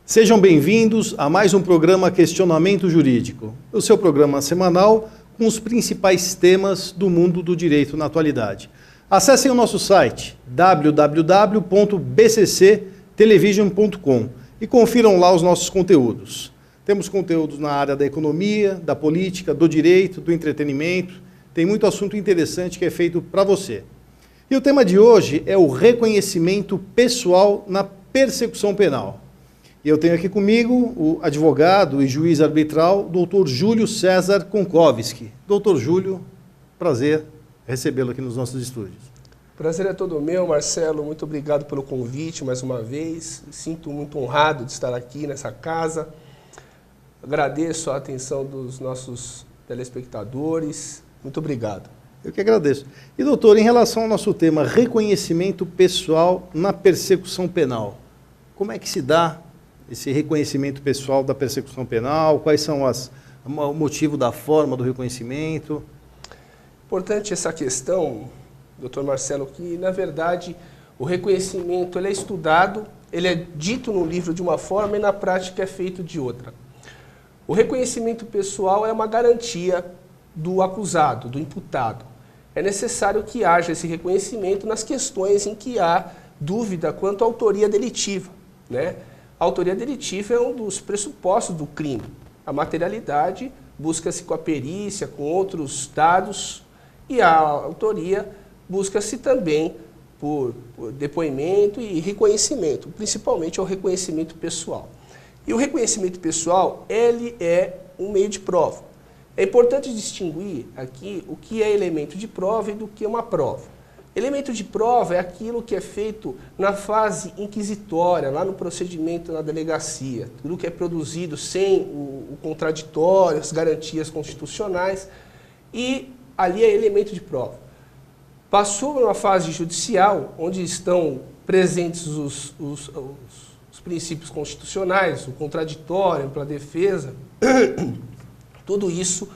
Sejam bem-vindos a mais um programa Questionamento Jurídico, o seu programa semanal com os principais temas do mundo do direito na atualidade. Acessem o nosso site www.bcctelevision.com e confiram lá os nossos conteúdos. Temos conteúdos na área da economia, da política, do direito, do entretenimento. Tem muito assunto interessante que é feito para você. E o tema de hoje é o reconhecimento pessoal na persecução penal. E eu tenho aqui comigo o advogado e juiz arbitral, doutor Júlio César Konkovski. Doutor Júlio, prazer recebê-lo aqui nos nossos estúdios. Prazer é todo meu, Marcelo. Muito obrigado pelo convite mais uma vez. Sinto muito honrado de estar aqui nessa casa. Agradeço a atenção dos nossos telespectadores. Muito obrigado. Eu que agradeço. E, doutor, em relação ao nosso tema, reconhecimento pessoal na persecução penal, como é que se dá esse reconhecimento pessoal da persecução penal? Quais são o motivo da forma do reconhecimento? Importante essa questão, doutor Marcelo, que, na verdade, o reconhecimento ele é estudado, ele é dito no livro de uma forma e na prática é feito de outra. O reconhecimento pessoal é uma garantia do acusado, do imputado. É necessário que haja esse reconhecimento nas questões em que há dúvida quanto à autoria delitiva, né? A autoria delitiva é um dos pressupostos do crime. A materialidade busca-se com a perícia, com outros dados, e a autoria busca-se também por depoimento e reconhecimento, principalmente o reconhecimento pessoal. E o reconhecimento pessoal, ele é um meio de prova. É importante distinguir aqui o que é elemento de prova e do que é uma prova. Elemento de prova é aquilo que é feito na fase inquisitória, lá no procedimento na delegacia. Tudo que é produzido sem o contraditório, as garantias constitucionais, e ali é elemento de prova. Passou para uma fase judicial, onde estão presentes os princípios constitucionais, o contraditório, para a defesa, tudo isso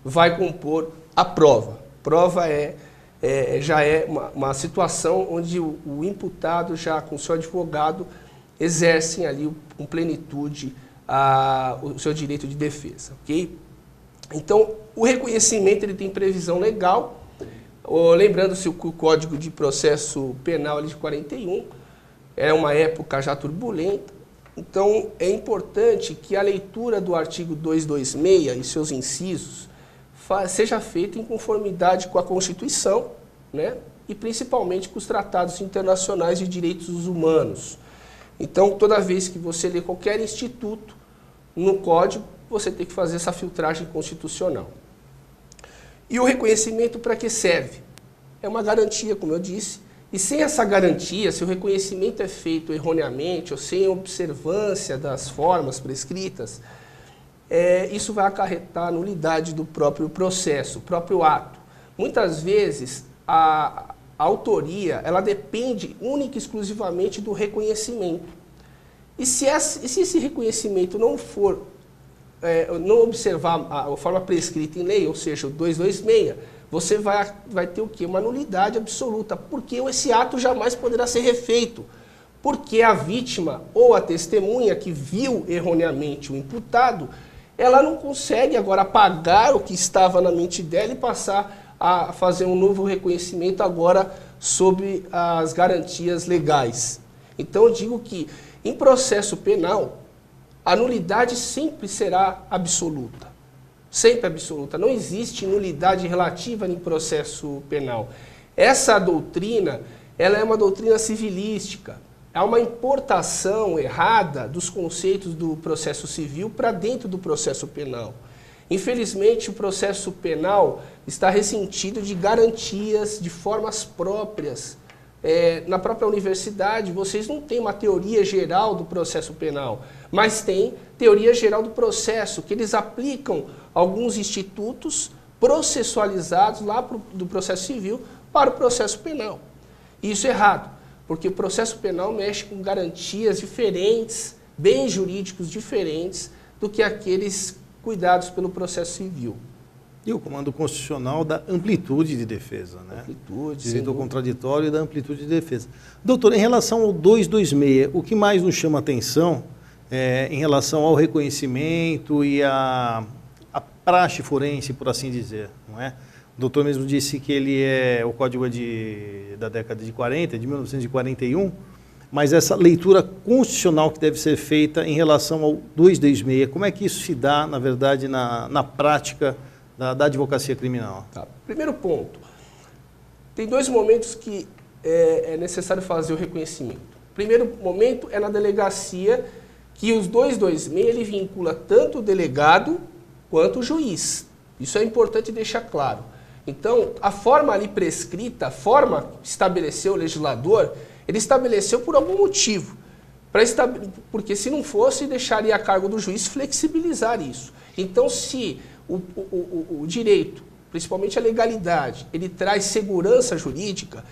vai compor a prova. Prova já é uma situação onde o imputado, já com o seu advogado, exercem ali com plenitude o seu direito de defesa, ok? Então, o reconhecimento ele tem previsão legal, lembrando-se que o Código de Processo Penal ali de 41 é uma época já turbulenta, então é importante que a leitura do artigo 226 e seus incisos seja feita em conformidade com a Constituição, né? E principalmente com os tratados internacionais de direitos humanos. Então, toda vez que você lê qualquer instituto no Código, você tem que fazer essa filtragem constitucional. E o reconhecimento para que serve? É uma garantia, como eu disse, e sem essa garantia, se o reconhecimento é feito erroneamente ou sem observância das formas prescritas, isso vai acarretar a nulidade do próprio processo, o próprio ato. Muitas vezes, a autoria ela depende única e exclusivamente do reconhecimento. E se esse reconhecimento não for, não observar a forma prescrita em lei, ou seja, o 226, você vai ter o quê? Uma nulidade absoluta, porque esse ato jamais poderá ser refeito. Porque a vítima ou a testemunha que viu erroneamente o imputado, ela não consegue agora apagar o que estava na mente dela e passar a fazer um novo reconhecimento agora sob as garantias legais. Então eu digo que em processo penal, a nulidade sempre será absoluta. Sempre absoluta. Não existe nulidade relativa em processo penal. Essa doutrina, ela é uma doutrina civilística. Há uma importação errada dos conceitos do processo civil para dentro do processo penal. Infelizmente, o processo penal está ressentido de garantias, de formas próprias. Na própria universidade, vocês não têm uma teoria geral do processo penal, mas tem teoria geral do processo, que eles aplicam alguns institutos processualizados lá do processo civil para o processo penal. E isso é errado. Porque o processo penal mexe com garantias diferentes, bens jurídicos diferentes do que aqueles cuidados pelo processo civil. E o comando constitucional da amplitude de defesa, né? Amplitude, direito ao contraditório e da amplitude de defesa. Doutor, em relação ao 226, o que mais nos chama a atenção em relação ao reconhecimento e a praxe forense, por assim dizer, não é? O doutor mesmo disse que o código é da década de 40, de 1941, mas essa leitura constitucional que deve ser feita em relação ao 226, como é que isso se dá, na verdade, na prática da advocacia criminal? Tá. Primeiro ponto, tem dois momentos que é necessário fazer o reconhecimento. Primeiro momento é na delegacia, que os 226 ele vincula tanto o delegado quanto o juiz. Isso é importante deixar claro. Então, a forma ali prescrita, a forma que estabeleceu o legislador, ele estabeleceu por algum motivo. Porque se não fosse, deixaria a cargo do juiz flexibilizar isso. Então, se o direito, principalmente a legalidade, ele traz segurança jurídica,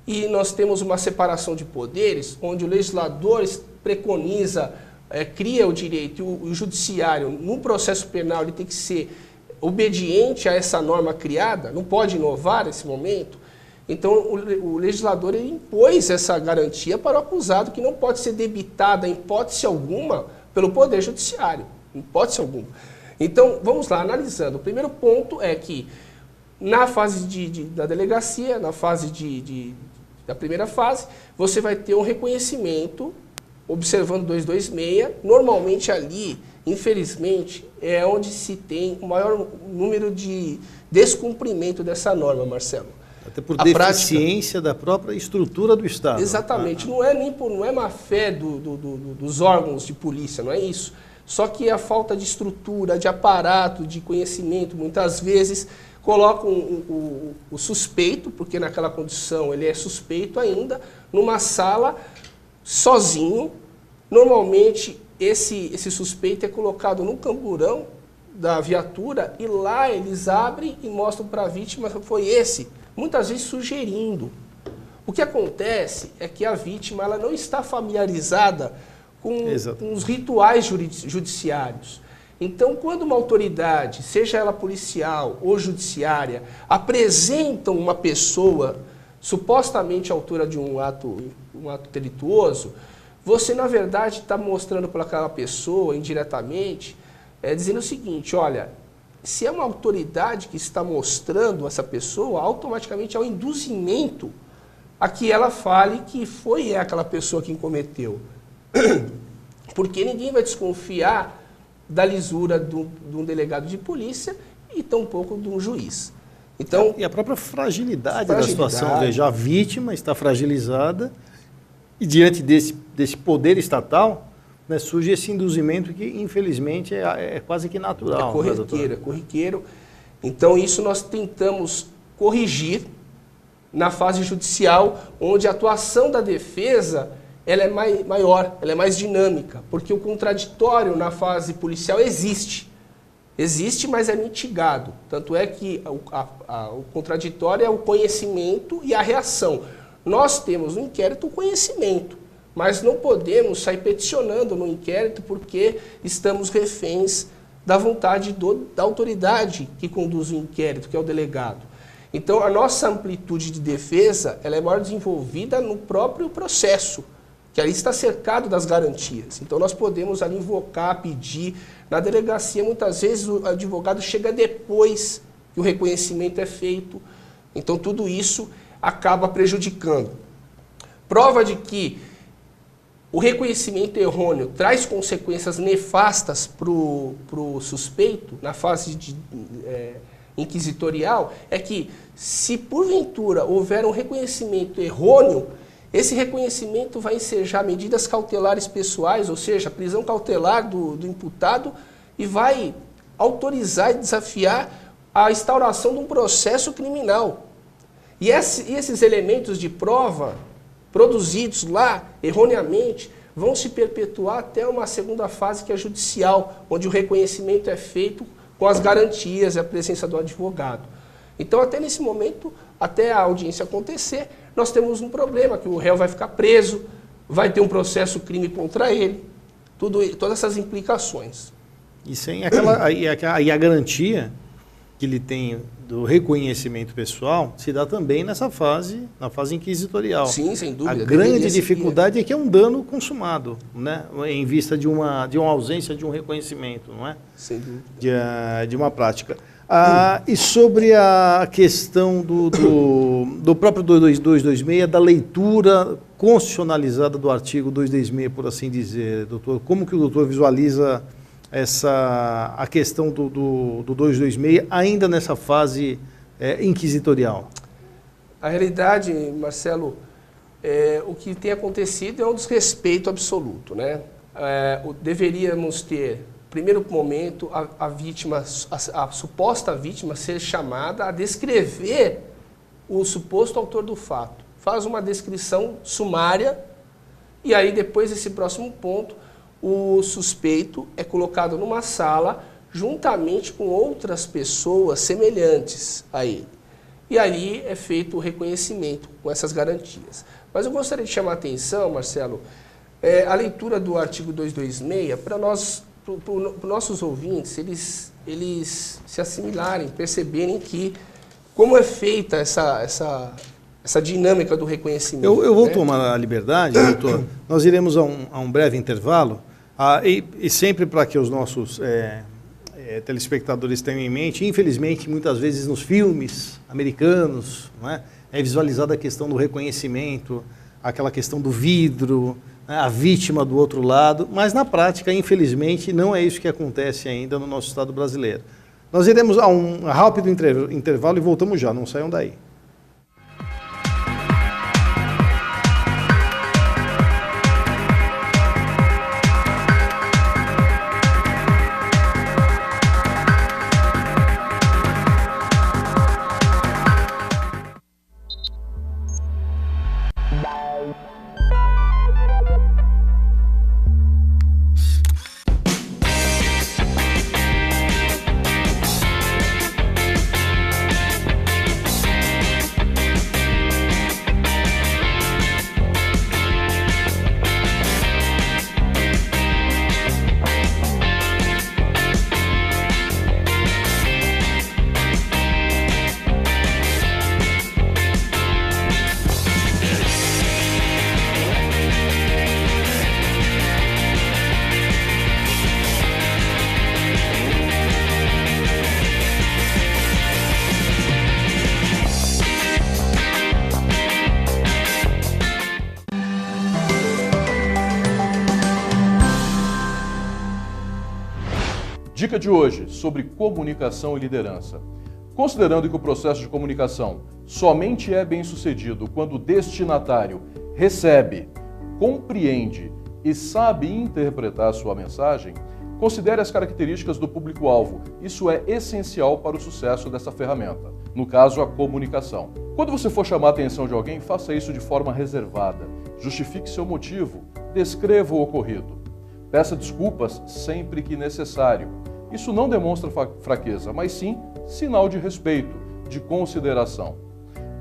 e nós temos uma separação de poderes, onde o legislador preconiza, cria o direito, e o judiciário, no processo penal, ele tem que ser obediente a essa norma criada, não pode inovar nesse momento. Então, o legislador ele impôs essa garantia para o acusado, que não pode ser debitada, em hipótese alguma, pelo Poder Judiciário. Em hipótese alguma. Então, vamos lá, analisando. O primeiro ponto é que, na fase da delegacia, na fase da primeira fase, você vai ter um reconhecimento, observando 226, normalmente ali, infelizmente, é onde se tem o maior número de descumprimento dessa norma, Marcelo. Até por deficiência da própria estrutura do Estado. Exatamente. Não é má fé dos órgãos de polícia, não é isso. Só que a falta de estrutura, de aparato, de conhecimento, muitas vezes colocam o suspeito, porque naquela condição ele é suspeito ainda, numa sala sozinho. Normalmente esse suspeito é colocado no camburão da viatura e lá eles abrem e mostram para a vítima que foi esse, muitas vezes sugerindo. O que acontece é que a vítima ela não está familiarizada com os rituais judiciários. Então, quando uma autoridade, seja ela policial ou judiciária, apresentam uma pessoa supostamente autora de um ato delituoso, você, na verdade, está mostrando para aquela pessoa, indiretamente, dizendo o seguinte, olha, se é uma autoridade que está mostrando essa pessoa, automaticamente é um induzimento a que ela fale que foi aquela pessoa quem cometeu. Porque ninguém vai desconfiar da lisura de um delegado de polícia e tampouco de um juiz. Então, e a própria fragilidade da situação, veja, a vítima está fragilizada e diante desse poder estatal, né, surge esse induzimento que, infelizmente, é quase que natural. É corriqueiro. Então, isso nós tentamos corrigir na fase judicial, onde a atuação da defesa ela é maior, ela é mais dinâmica, porque o contraditório na fase policial existe. Existe, mas é mitigado. Tanto é que o contraditório é o conhecimento e a reação. Nós temos no inquérito o conhecimento, mas não podemos sair peticionando no inquérito porque estamos reféns da vontade da autoridade que conduz o inquérito, que é o delegado. Então, a nossa amplitude de defesa ela é maior desenvolvida no próprio processo, que ali está cercado das garantias. Então, nós podemos ali invocar, pedir. Na delegacia, muitas vezes, o advogado chega depois que o reconhecimento é feito. Então, tudo isso acaba prejudicando. Prova de que o reconhecimento errôneo traz consequências nefastas para o suspeito, na fase inquisitorial, é que, se porventura houver um reconhecimento errôneo, esse reconhecimento vai ensejar medidas cautelares pessoais, ou seja, a prisão cautelar do imputado, e vai autorizar e desafiar a instauração de um processo criminal. E esses elementos de prova produzidos lá, erroneamente, vão se perpetuar até uma segunda fase, que é a judicial, onde o reconhecimento é feito com as garantias e a presença do advogado. Então, até nesse momento, até a audiência acontecer, nós temos um problema, que o réu vai ficar preso, vai ter um processo crime contra ele, todas essas implicações. E sem a garantia que ele tem do reconhecimento pessoal se dá também na fase inquisitorial. Sim, sem dúvida. A grande dificuldade é que é um dano consumado, né? Em vista de uma ausência de um reconhecimento, não é? Sem dúvida. De uma prática. E sobre a questão do próprio 226, da leitura constitucionalizada do artigo 226, por assim dizer, doutor, como que o doutor visualiza a questão do 226 ainda nessa fase inquisitorial? A realidade, Marcelo, o que tem acontecido é um desrespeito absoluto, né? Deveríamos ter, primeiro momento, a vítima, a suposta vítima ser chamada a descrever o suposto autor do fato. Faz uma descrição sumária e aí depois desse próximo ponto o suspeito é colocado numa sala juntamente com outras pessoas semelhantes a ele. E aí é feito o reconhecimento com essas garantias. Mas eu gostaria de chamar a atenção, Marcelo, a leitura do artigo 226 para nós, para os nossos ouvintes, eles se assimilarem, perceberem que como é feita essa dinâmica do reconhecimento. Eu vou tomar a liberdade, doutor. Nós iremos a um breve intervalo, e sempre para que os nossos telespectadores tenham em mente, infelizmente, muitas vezes nos filmes americanos, não é visualizada a questão do reconhecimento, aquela questão do vidro, né, a vítima do outro lado, mas na prática, infelizmente, não é isso que acontece ainda no nosso Estado brasileiro. Nós iremos a um rápido intervalo e voltamos já, não saiam daí. Dica de hoje sobre comunicação e liderança. Considerando que o processo de comunicação somente é bem-sucedido quando o destinatário recebe, compreende e sabe interpretar sua mensagem, considere as características do público-alvo. Isso é essencial para o sucesso dessa ferramenta, no caso, a comunicação. Quando você for chamar a atenção de alguém, faça isso de forma reservada. Justifique seu motivo, descreva o ocorrido. Peça desculpas sempre que necessário. Isso não demonstra fraqueza, mas sim sinal de respeito, de consideração.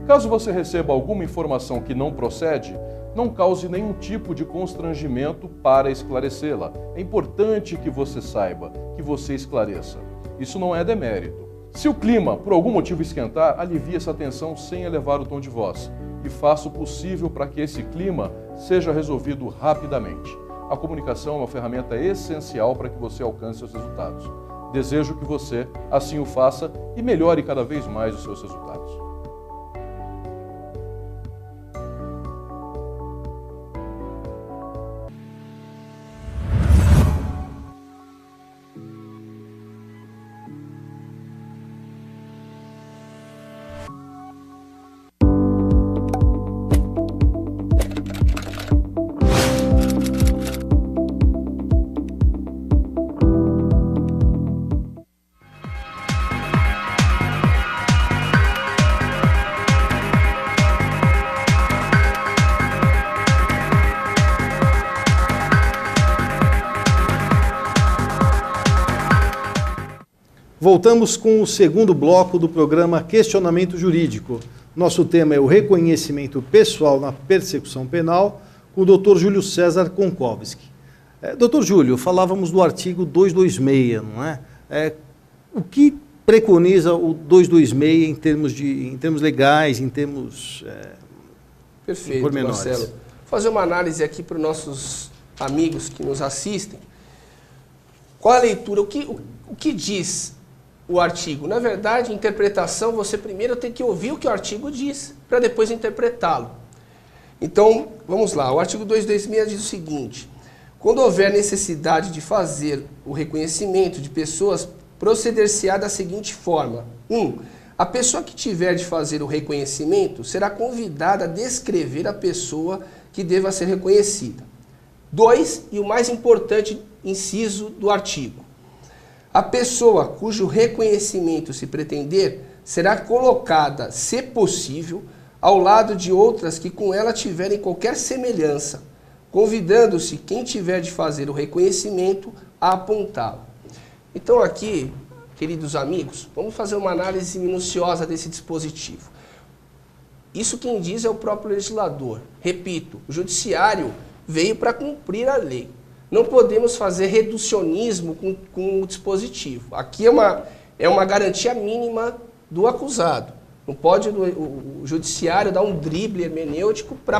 Caso você receba alguma informação que não procede, não cause nenhum tipo de constrangimento para esclarecê-la. É importante que você saiba, que você esclareça. Isso não é demérito. Se o clima, por algum motivo, esquentar, alivie essa tensão sem elevar o tom de voz e faça o possível para que esse clima seja resolvido rapidamente. A comunicação é uma ferramenta essencial para que você alcance seus resultados. Desejo que você assim o faça e melhore cada vez mais os seus resultados. Voltamos com o segundo bloco do programa Questionamento Jurídico. Nosso tema é o reconhecimento pessoal na persecução penal, com o Dr. Júlio César Konkowski. Dr. Júlio, falávamos do artigo 226, não é? O que preconiza o 226 em termos legais, em termos Perfeito, pormenores? Marcelo. Vou fazer uma análise aqui para os nossos amigos que nos assistem. Qual a leitura? O que diz o artigo? Na verdade, interpretação, você primeiro tem que ouvir o que o artigo diz, para depois interpretá-lo. Então, vamos lá. O artigo 226 diz o seguinte: quando houver necessidade de fazer o reconhecimento de pessoas, proceder-se-á da seguinte forma. 1. A pessoa que tiver de fazer o reconhecimento será convidada a descrever a pessoa que deva ser reconhecida. 2. E o mais importante inciso do artigo. A pessoa cujo reconhecimento se pretender será colocada, se possível, ao lado de outras que com ela tiverem qualquer semelhança, convidando-se quem tiver de fazer o reconhecimento a apontá-lo. Então aqui, queridos amigos, vamos fazer uma análise minuciosa desse dispositivo. Isso quem diz é o próprio legislador. Repito, o judiciário veio para cumprir a lei. Não podemos fazer reducionismo com o dispositivo. Aqui é uma garantia mínima do acusado. Não pode o judiciário dar um drible hermenêutico para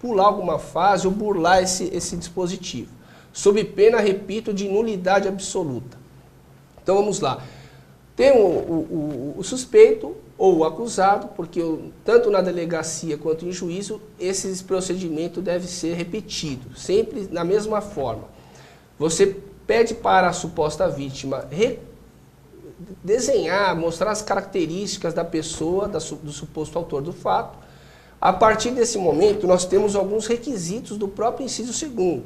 pular alguma fase ou burlar esse dispositivo. Sob pena, repito, de nulidade absoluta. Então vamos lá. Tem o suspeito ou o acusado, porque tanto na delegacia quanto em juízo, esse procedimento deve ser repetido, sempre na mesma forma. Você pede para a suposta vítima desenhar, mostrar as características da pessoa, do suposto autor do fato. A partir desse momento, nós temos alguns requisitos do próprio inciso 2º,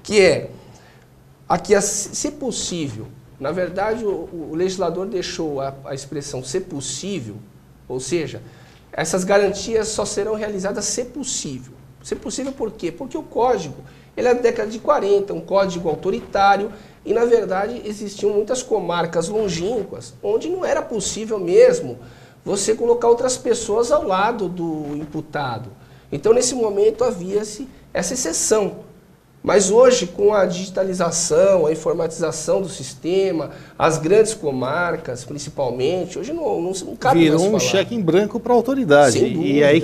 que é, aqui, se possível. Na verdade, o legislador deixou a expressão se possível, ou seja, essas garantias só serão realizadas se possível. Se possível por quê? Porque o código, ele é da década de 40, um código autoritário, e na verdade existiam muitas comarcas longínquas, onde não era possível mesmo você colocar outras pessoas ao lado do imputado. Então nesse momento havia-se essa exceção. Mas hoje, com a digitalização, a informatização do sistema, as grandes comarcas, principalmente, hoje não cabe mais falar. Virou um cheque em branco para a autoridade. Sem dúvida, e aí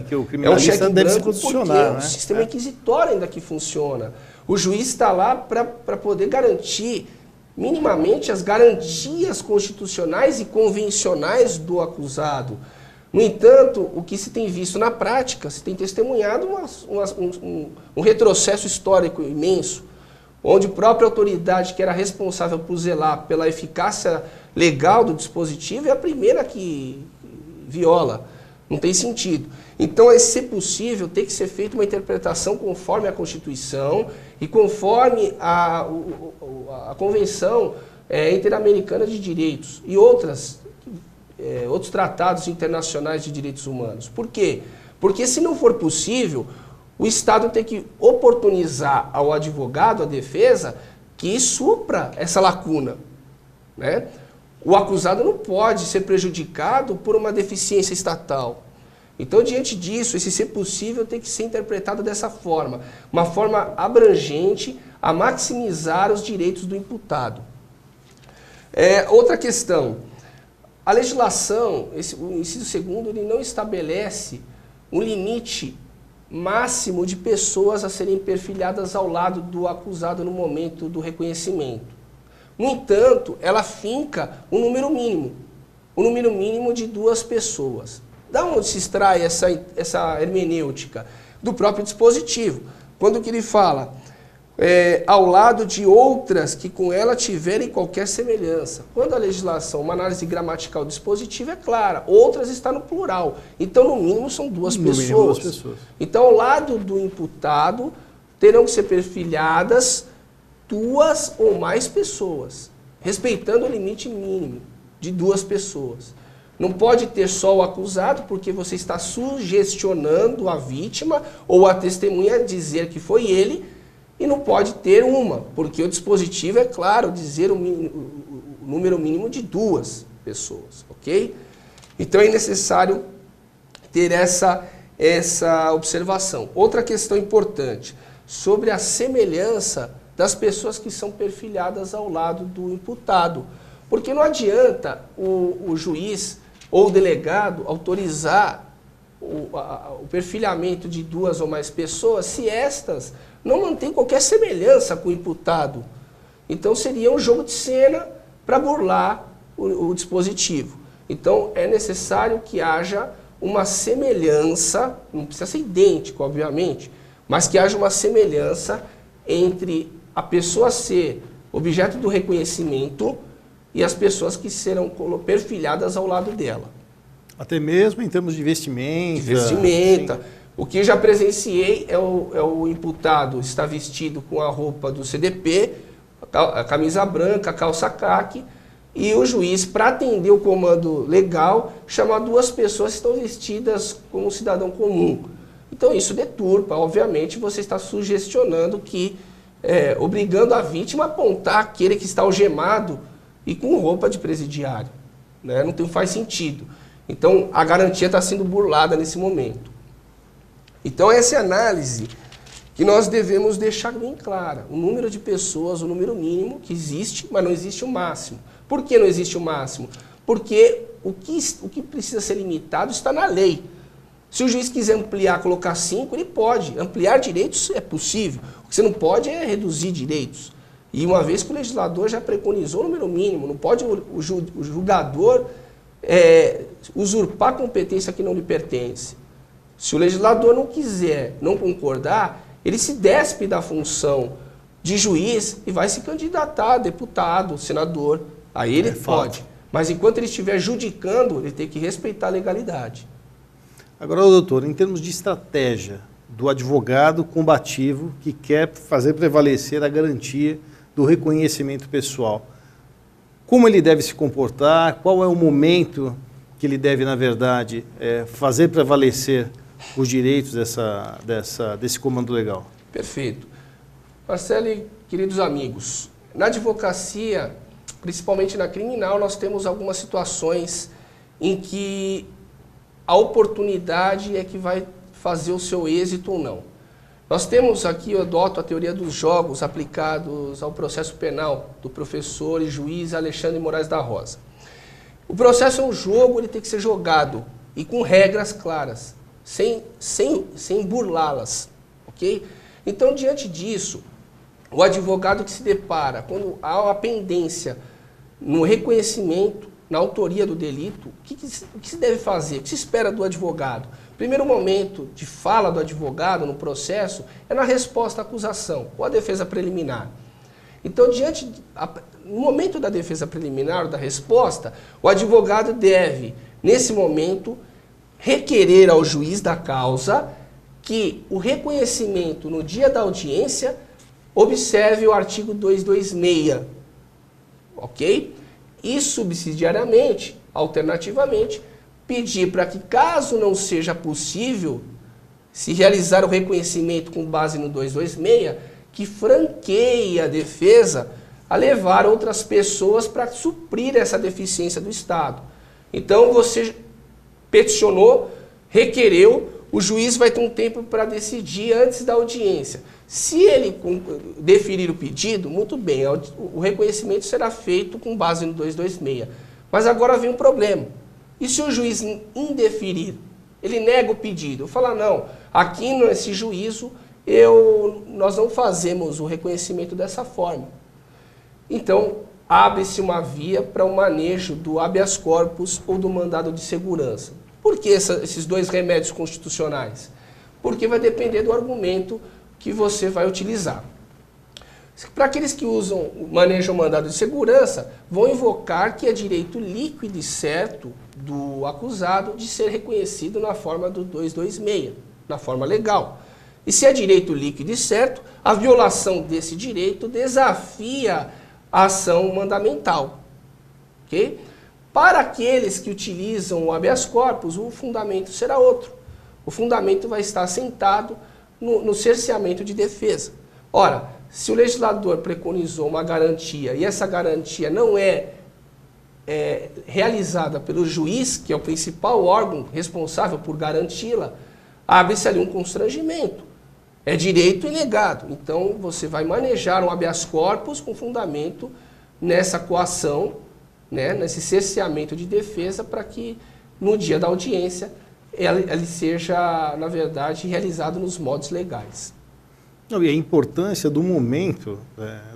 que o criminalista deve se posicionar. O sistema inquisitório ainda que funciona. O juiz está lá para poder garantir, minimamente, as garantias constitucionais e convencionais do acusado. No entanto, o que se tem visto na prática, se tem testemunhado um retrocesso histórico imenso, onde a própria autoridade que era responsável por zelar pela eficácia legal do dispositivo é a primeira que viola. Não tem sentido. Então, se possível, tem que ser feita uma interpretação conforme a Constituição e conforme a Convenção Interamericana de Direitos e outros tratados internacionais de direitos humanos. Por quê? Porque se não for possível, o Estado tem que oportunizar ao advogado, à defesa, que supra essa lacuna, né? O acusado não pode ser prejudicado por uma deficiência estatal. Então, diante disso, esse ser possível tem que ser interpretado dessa forma, uma forma abrangente a maximizar os direitos do imputado. Outra questão. A legislação, o inciso 2º, ele não estabelece um limite máximo de pessoas a serem perfilhadas ao lado do acusado no momento do reconhecimento. No entanto, ela finca um número mínimo de 2 pessoas. Da onde se extrai essa hermenêutica? Do próprio dispositivo. Quando que ele fala ao lado de outras que com ela tiverem qualquer semelhança. Quando a legislação, uma análise gramatical dispositiva é clara, outras está no plural. Então, no mínimo, são 2 pessoas. Então, ao lado do imputado, terão que ser perfilhadas 2 ou mais pessoas, respeitando o limite mínimo de 2 pessoas. Não pode ter só o acusado, porque você está sugestionando a vítima ou a testemunha a dizer que foi ele, e não pode ter uma, porque o dispositivo é claro, dizer o número mínimo de 2 pessoas, ok? Então é necessário ter essa observação. Outra questão importante, sobre a semelhança das pessoas que são perfilhadas ao lado do imputado. Porque não adianta o juiz ou o delegado autorizar o perfilhamento de 2 ou mais pessoas se estas não mantêm qualquer semelhança com o imputado. Então seria um jogo de cena para burlar o dispositivo. Então é necessário que haja uma semelhança, não precisa ser idêntico, obviamente, mas que haja uma semelhança entre a pessoa ser objeto do reconhecimento e as pessoas que serão perfilhadas ao lado dela. Até mesmo em termos de vestimenta. Vestimenta. O que já presenciei é o imputado está vestido com a roupa do CDP, a camisa branca, a calça caque, e o juiz, para atender o comando legal, chama 2 pessoas que estão vestidas como um cidadão comum. Então isso deturpa, obviamente você está sugestionando que, obrigando a vítima a apontar aquele que está algemado e com roupa de presidiário. Né? Não faz sentido. Então, a garantia está sendo burlada nesse momento. Então, essa é a análise que nós devemos deixar bem clara. O número de pessoas, o número mínimo que existe, mas não existe o máximo. Por que não existe o máximo? Porque o que precisa ser limitado está na lei. Se o juiz quiser ampliar, colocar 5, ele pode. Ampliar direitos é possível. O que você não pode é reduzir direitos. E uma vez que o legislador já preconizou o número mínimo, não pode o julgador usurpar competência que não lhe pertence. Se o legislador não quiser, não concordar, ele se despe da função de juiz e vai se candidatar a deputado, senador. Aí ele pode. Mas enquanto ele estiver judicando, ele tem que respeitar a legalidade. Agora, doutor, em termos de estratégia do advogado combativo que quer fazer prevalecer a garantia do reconhecimento pessoal, como ele deve se comportar, qual é o momento que ele deve, na verdade, fazer prevalecer os direitos desse comando legal? Perfeito. Marcelo e queridos amigos, na advocacia, principalmente na criminal, nós temos algumas situações em que a oportunidade é que vai fazer o seu êxito ou não. Nós temos aqui, eu adoto a teoria dos jogos aplicados ao processo penal do professor e juiz Alexandre Moraes da Rosa. O processo é um jogo, ele tem que ser jogado e com regras claras, sem burlá-las, ok? Então, diante disso, o advogado que se depara, quando há uma pendência no reconhecimento, na autoria do delito, o que se deve fazer? O que se espera do advogado? O primeiro momento de fala do advogado no processo é na resposta à acusação, ou à defesa preliminar. Então, no momento da defesa preliminar, ou da resposta, o advogado deve, nesse momento, requerer ao juiz da causa que o reconhecimento no dia da audiência observe o artigo 226, ok? E subsidiariamente, alternativamente, pedir para que, caso não seja possível se realizar o reconhecimento com base no 226, que franqueie a defesa a levar outras pessoas para suprir essa deficiência do Estado. Então, você peticionou, requereu, o juiz vai ter um tempo para decidir antes da audiência. Se ele deferir o pedido, muito bem, o reconhecimento será feito com base no 226. Mas agora vem um problema. E se o juiz indeferir, ele nega o pedido, fala, não, aqui nesse juízo nós não fazemos o reconhecimento dessa forma. Então, abre-se uma via para o manejo do habeas corpus ou do mandado de segurança. Por que esses dois remédios constitucionais? Porque vai depender do argumento que você vai utilizar. Para aqueles que manejam o mandado de segurança, vão invocar que é direito líquido e certo do acusado de ser reconhecido na forma do 226, na forma legal. E se é direito líquido e certo, a violação desse direito desafia a ação mandamental. Okay? Para aqueles que utilizam o habeas corpus, o fundamento será outro. O fundamento vai estar assentado no cerceamento de defesa. Ora, se o legislador preconizou uma garantia e essa garantia não é realizada pelo juiz, que é o principal órgão responsável por garanti-la, abre-se ali um constrangimento. É direito e negado. Então, você vai manejar um habeas corpus com fundamento nessa coação né, nesse cerceamento de defesa para que no dia da audiência ele seja, na verdade, realizado nos modos legais. Não, e a importância do momento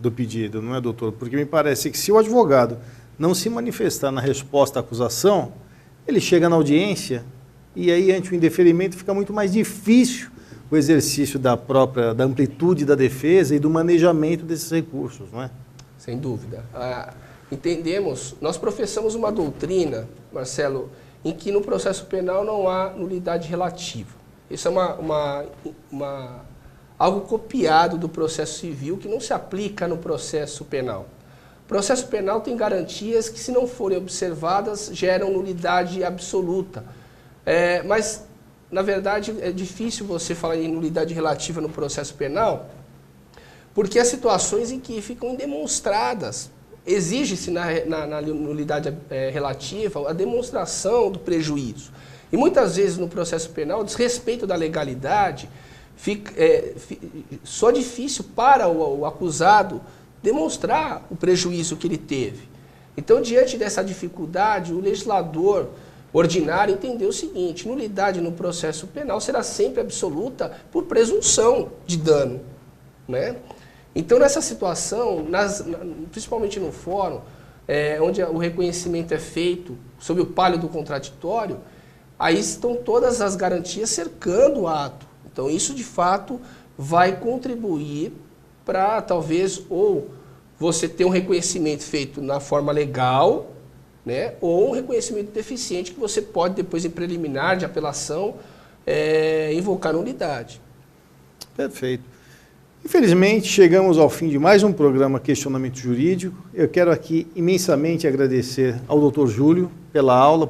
do pedido, não é, doutor? Porque me parece que se o advogado não se manifestar na resposta à acusação, ele chega na audiência e aí, ante o indeferimento, fica muito mais difícil o exercício da amplitude da defesa e do manejamento desses recursos, não é? Sem dúvida. Entendemos, nós professamos uma doutrina, Marcelo, em que no processo penal não há nulidade relativa. Isso é algo copiado do processo civil que não se aplica no processo penal. O processo penal tem garantias que, se não forem observadas, geram nulidade absoluta. Mas, na verdade, é difícil você falar em nulidade relativa no processo penal, porque há situações em que ficam indemonstradas. Exige-se na nulidade relativa a demonstração do prejuízo. E muitas vezes no processo penal, o desrespeito da legalidade só difícil para o acusado demonstrar o prejuízo que ele teve. Então, diante dessa dificuldade, o legislador ordinário entendeu o seguinte: nulidade no processo penal será sempre absoluta por presunção de dano, né? Então, nessa situação, principalmente no fórum, onde o reconhecimento é feito sob o palio do contraditório, aí estão todas as garantias cercando o ato. Então, isso, de fato, vai contribuir para, talvez, ou você ter um reconhecimento feito na forma legal, né, ou um reconhecimento deficiente que você pode, depois, em preliminar de apelação, invocar nulidade. Perfeito. Infelizmente, chegamos ao fim de mais um programa Questionamento Jurídico. Eu quero aqui imensamente agradecer ao Dr. Júlio pela aula,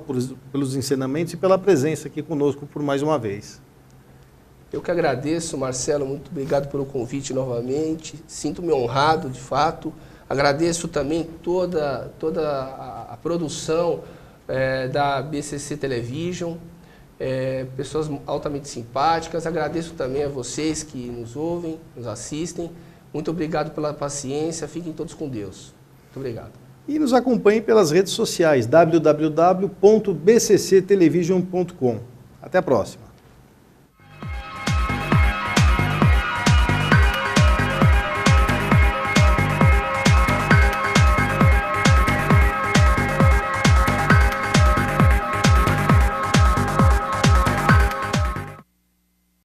pelos ensinamentos e pela presença aqui conosco por mais uma vez. Eu que agradeço, Marcelo, muito obrigado pelo convite novamente. Sinto-me honrado, de fato. Agradeço também toda a produção da BCC Television, pessoas altamente simpáticas. Agradeço também a vocês que nos ouvem, nos assistem. Muito obrigado pela paciência. Fiquem todos com Deus. Muito obrigado. E nos acompanhem pelas redes sociais, www.bcctelevision.com. Até a próxima.